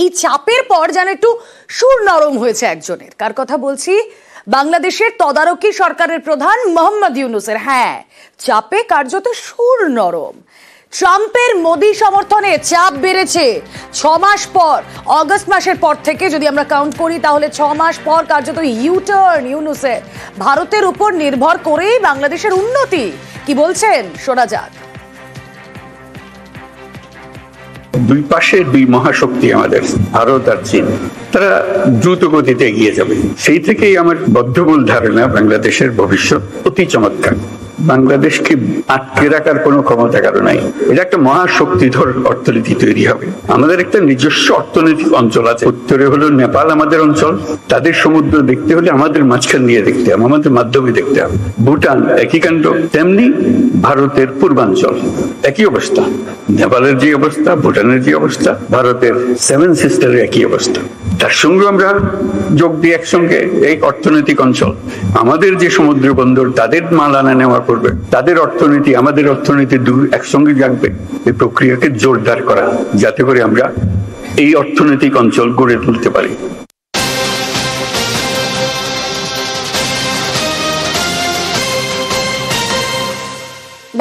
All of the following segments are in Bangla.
এই চাপের পর যেন একটু সুর নরম হয়েছে একজনের। কার কথা বলছি? বাংলাদেশের তদারকি সরকারের প্রধান মোহাম্মদ ইউনূসের। হ্যাঁ, চাপে কার্যত সুর নরম। ট্রাম্পের মোদি সমর্থনে চাপ বেড়েছে 6 মাস পর। অগস্ট মাসের পর থেকে যদি আমরা কাউন্ট করি তাহলে 6 মাস পর কার্যত ইউটার্ন ইউনূসের। ভারতের উপর নির্ভর করেই বাংলাদেশের উন্নতি। কি বলছেন শোনা যাক। দুই পাশে দুই মহাশক্তি আমাদের, ভারত আর চীন, তারা দ্রুত গতিতে এগিয়ে যাবে। সেই থেকেই আমার বদ্ধমূল ধারণা বাংলাদেশের ভবিষ্যৎ অতি চমৎকার। বাংলাদেশকে আটকে রাখার কোনো ক্ষমতা কারো নাই। এটা একটা মহাশক্তিধর অর্থনীতি তৈরি হবে। আমাদের একটা নিজস্ব অর্থনৈতিক অঞ্চল আছে। উত্তরে হলো নেপাল আমাদের অঞ্চল, তাদের সমুদ্র দেখতে হলে আমাদের মাঝখান দিয়ে দেখতে হবে, আমাদের মাধ্যমে দেখতে হবে। ভুটান একই কাণ্ড, তেমনি ভারতের পূর্বাঞ্চল একই অবস্থা। নেপালের যে অবস্থা, ভুটানের যে অবস্থা, ভারতের 7 সিস্টারের একই অবস্থা। তার সঙ্গে আমরা যোগ দিই একসঙ্গে এই অর্থনৈতিক অঞ্চল। আমাদের যে সমুদ্র বন্দর, তাদের মাল আনা নেওয়া করবে, তাদের অর্থনীতি আমাদের অর্থনীতি একসঙ্গে জাগবে। এই প্রক্রিয়াকে জোরদার করা, যাতে করে আমরা এই অর্থনৈতিক অঞ্চল গড়ে তুলতে পারি।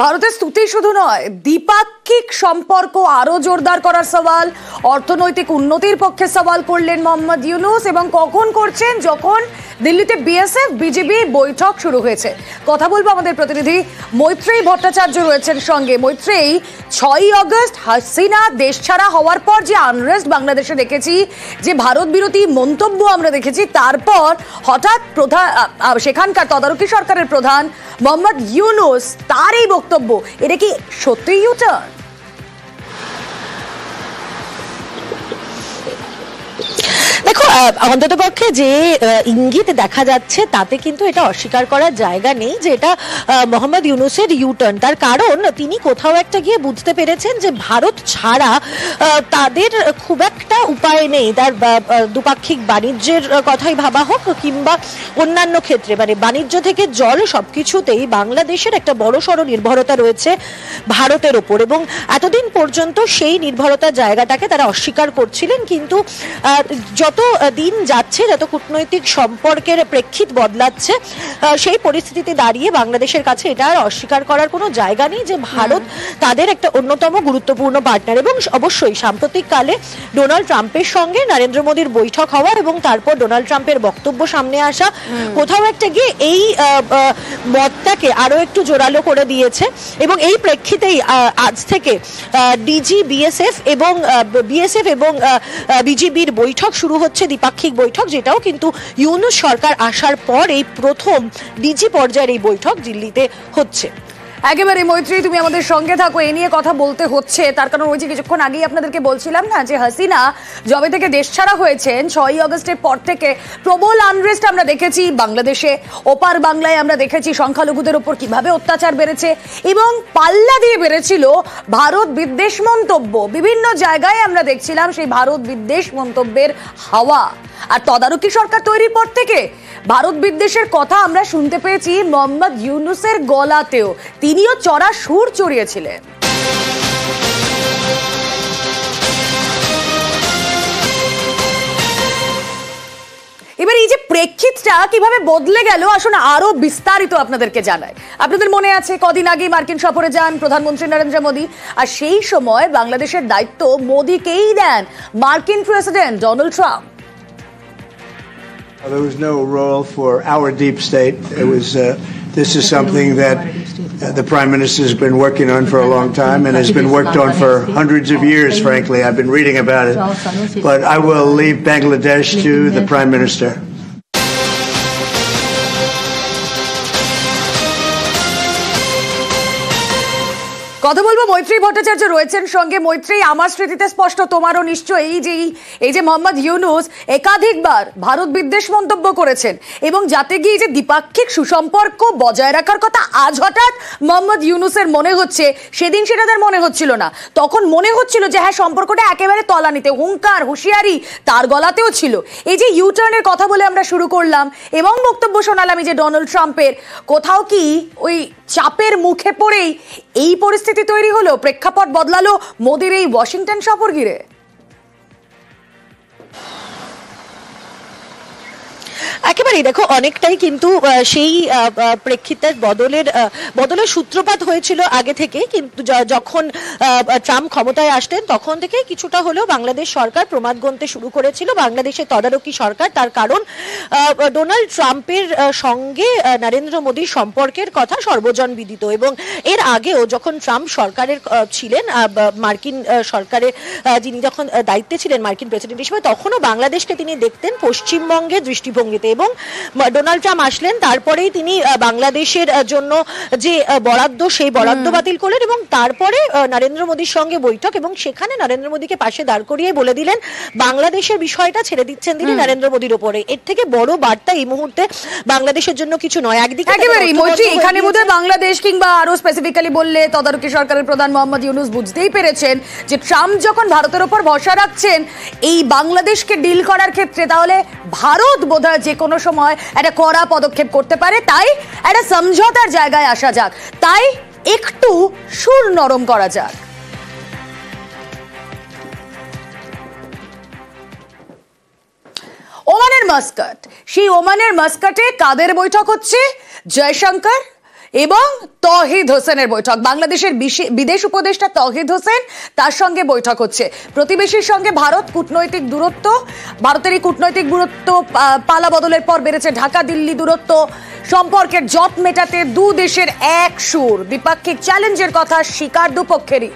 ভারতের স্তুতি শুধু নয়, দ্বিপাক্ষিক সম্পর্ক আরো জোরদার করার সওয়াল, অর্থনৈতিক উন্নতির পক্ষে সওয়াল করলেন মোহাম্মদ ইউনূস। এবং কখন করছেন? যখন দিল্লিতে বিএসএফ বিজিবি বৈঠক শুরু হয়েছে। কথা বলবো আমাদের প্রতিনিধি মৈত্রেয়ী ভট্টাচার্য রয়েছেন সঙ্গে। মৈত্রেয়ী, 6ই আগস্ট হাসিনা দেশ ছাড়া হওয়ার পর যে আনরেস্ট বাংলাদেশে দেখেছি, যে ভারত বিরোধী মন্তব্য আমরা দেখেছি, তারপর হঠাৎ সেখানকার তদারকি সরকারের প্রধান মোহাম্মদ ইউনূস, তার এই বক্তব্য, এটা কি সত্যিই ইউটার্ন? দেখো, অন্ততপক্ষে যে ইঙ্গিত দেখা যাচ্ছে তাতে কিন্তু এটা অস্বীকার করার জায়গা নেই যে এটা মোহাম্মদ ইউনূসের ইউটার্ন। তার কারণ তিনি কোথাও একটা গিয়ে বুঝতে পেরেছেন যে ভারত ছাড়া তাদের খুব একটা উপায় নেই। তার দ্বিপাক্ষিক বাণিজ্যের কথাই ভাবা হোক কিংবা অন্যান্য ক্ষেত্রে, মানে বাণিজ্য থেকে জল সবকিছুতেই বাংলাদেশের একটা বড়সড় নির্ভরতা রয়েছে ভারতের ওপর। এবং এতদিন পর্যন্ত সেই নির্ভরতার জায়গাটাকে তারা অস্বীকার করছিলেন। কিন্তু যত দিন যাচ্ছে, যত কূটনৈতিক সম্পর্কের প্রেক্ষিত বদলাচ্ছে, সেই পরিস্থিতিতে দাঁড়িয়ে বাংলাদেশের কাছে এটা আর অস্বীকার করার কোনো জায়গা নেই যে ভারত তাদের একটা অন্যতম গুরুত্বপূর্ণ পার্টনার। এবং অবশ্যই সাম্প্রতিককালে ডোনাল্ড ট্রাম্পের সঙ্গে নরেন্দ্র মোদীর বৈঠক হওয়া এবং তারপর ডোনাল্ড ট্রাম্পের বক্তব্য সামনে আসা কোথাও একটা গিয়ে এই মতটাকে আরো একটু জোরালো করে দিয়েছে। এবং এই প্রেক্ষিতেই আজ থেকে ডিজি বিএসএফ এবং বিজিবির বৈঠক শুরু হচ্ছে, দ্বিপাক্ষিক বৈঠক, যেটাও কিন্তু ইউনূস সরকার আসার পর এই প্রথম ডিজি পর্যায়ের এই বৈঠক দিল্লিতে হচ্ছে। একেবারে মৈত্রী, তুমি আমাদের সঙ্গে থাকো। এ নিয়ে কথা বলতে হচ্ছে, তার কারণ ওই যে কিছুক্ষণ আগেই আপনাদেরকে বলছিলাম না যে হাসিনা যবে থেকে দেশ ছাড়া হয়েছেন 6ই আগস্টের পর থেকে প্রবল আনরেস্ট আমরা দেখেছি বাংলাদেশে। ওপার বাংলায় আমরা দেখেছি সংখ্যালঘুদের ওপর কিভাবে অত্যাচার বেড়েছে এবং পাল্লা দিয়ে বেড়েছিল ভারত বিদ্বেষ মন্তব্য। বিভিন্ন জায়গায় আমরা দেখছিলাম সেই ভারত বিদ্বেষ মন্তব্যের হাওয়া। আর তদারকি সরকার তৈরির পর থেকে ভারত বিদ্বেষের কথা আমরা শুনতে পেয়েছি মোহাম্মদ ইউনূসের গলাতেও। তিনিও চড়া সুর চড়িয়েছিলেন। এবার এই যে প্রেক্ষিতটা কিভাবে বদলে গেল, আসুন আরো বিস্তারিত আপনাদেরকে জানাই। আপনাদের মনে আছে কদিন আগে মার্কিন সফরে যান প্রধানমন্ত্রী নরেন্দ্র মোদী, আর সেই সময় বাংলাদেশের দায়িত্ব মোদীকেই দেন মার্কিন president Donald Trump. There was no role for our deep state. It was this is something that the Prime Minister has been working on for a long time and has been worked on for hundreds of years, frankly. I've been reading about it. But I will leave Bangladesh to the Prime Minister. কথা বলবো মৈত্রেয়ী ভট্টাচার্য রয়েছেন সঙ্গে। মৈত্রেয়ী, আমার স্মৃতিতে স্পষ্ট, তোমারও নিশ্চয়ই, যে এই যে মোহাম্মদ ইউনূস একাধিকবার ভারত বিদ্বেষ মন্তব্য করেছেন এবং যাতে গিয়ে যে দ্বিপাক্ষিক সুসম্পর্ক বজায় রাখার কথা আজ হঠাৎ মোহাম্মদ ইউনূসের মনে হচ্ছে, সেদিন সেটা তার মনে হচ্ছিল না। তখন মনে হচ্ছিল যে হ্যাঁ, সম্পর্কটা একেবারে তলানিতে। হুঙ্কার হুঁশিয়ারি তার গলাতেও ছিল। এই যে ইউটার্নের কথা বলে আমরা শুরু করলাম এবং বক্তব্য শোনালাম এই যে ডোনাল্ড ট্রাম্পের, কোথাও কি ওই চাপের মুখে পড়েই এই পরিস্থিতি তৈরি হলো, প্রেক্ষাপট বদলালো মোদির এই ওয়াশিংটন সফর ঘিরে? একেবারেই দেখো অনেকটাই কিন্তু সেই প্রেক্ষিতের বদলের সূত্রপাত হয়েছিল আগে থেকে, কিন্তু যখন ট্রাম্প ক্ষমতায় আসতেন তখন থেকে কিছুটা হলেও বাংলাদেশ সরকার প্রমাদ গুনতে শুরু করেছিল, বাংলাদেশের তদারকি সরকার। তার কারণ ডোনাল্ড ট্রাম্পের সঙ্গে নরেন্দ্র মোদীর সম্পর্কের কথা সর্বজন বিদিত, এবং এর আগেও যখন ট্রাম্প সরকারের ছিলেন, মার্কিন সরকারের যিনি যখন দায়িত্বে ছিলেন মার্কিন প্রেসিডেন্ট হিসেবে, তখনও বাংলাদেশকে তিনি দেখতেন পশ্চিমবঙ্গের দৃষ্টিভঙ্গিতে। এবং ডোনাল্ড ট্রাম্প আসলেন, তারপরেই তিনি বাংলাদেশের জন্য যে বরাদ্দ সেই বরাদ্দ বাতিল করলেন, এবং তারপরে নরেন্দ্র মোদীর সঙ্গে বৈঠক, এবং সেখানে নরেন্দ্র মোদীকে পাশে দাঁড় করিয়ে বলে দিলেন বাংলাদেশের বিষয়টা ছেড়ে দিচ্ছেন তিনি নরেন্দ্র মোদীর উপরে। এর থেকে বড় বার্তা এই মুহূর্তে বাংলাদেশের জন্য কিছু নয়। একদিকে একেবারেই মৈত্রী, এখানে বোধহয় বাংলাদেশ কিংবা আরো স্পেসিফিক্যালি বললে তদারকি সরকারের প্রধান মোহাম্মদ ইউনূস বুঝতেই পেরেছেন যে ট্রাম্প যখন ভারতের উপর ভরসা রাখছেন এই বাংলাদেশকে ডিল করার ক্ষেত্রে, তাহলে ভারত বোধহয় যে কোনো সময় একটা কড়া পদক্ষেপ করতে পারে। তাই একটা সমঝোতার জায়গায় আসা যাক, তাই একটু সুর নরম করা যাক। ওমানের মাস্কাট, সেই ওমানের মাস্কাটে কাদের বৈঠক হচ্ছে? জয়শঙ্কর এবং তৌহিদ হোসেনের বৈঠক। বাংলাদেশের বিদেশ উপদেষ্টা তৌহিদ হোসেন, তার সঙ্গে বৈঠক হচ্ছে। প্রতিবেশীর সঙ্গে ভারতের এই কূটনৈতিক দূরত্ব পালা বদলের পর বেড়েছে ঢাকা দিল্লি দূরত্ব। সম্পর্কের জট মেটাতে দু দেশের এক সুর। দ্বিপাক্ষিক চ্যালেঞ্জের কথা স্বীকার দুপক্ষেরই।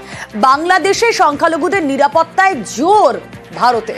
বাংলাদেশে সংখ্যালঘুদের নিরাপত্তায় জোর ভারতে।